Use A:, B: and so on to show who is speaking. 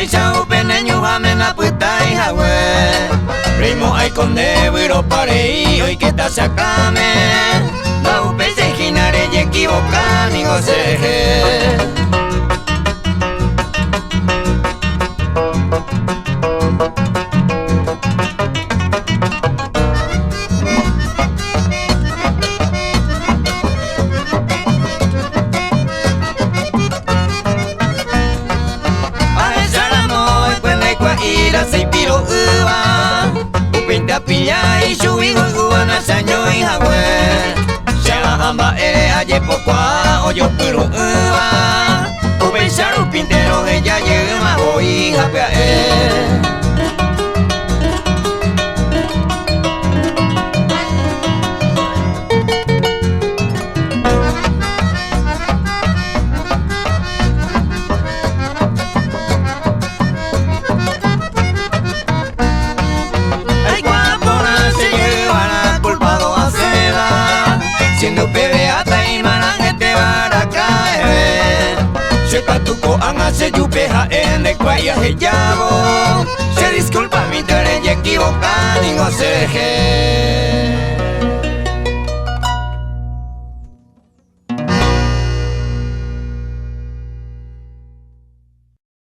A: pecha upeneño jamena puta y jagüe. Primo ay con nebro parei hoy que ta sacame. La upecha y ginare y equivoca ni goceje. Ira sei piro uwa upinta pilla y shubi uwa na sanyo y jagüe. Shala amba aye pokwa oyo puro uwa upensar upintero ella yema hoy japea siendo pebeata y manangete baracae. Sepa tuco angase yupeja en de cuaya heyabo. Se disculpa mi tere y equivoca ni goceje.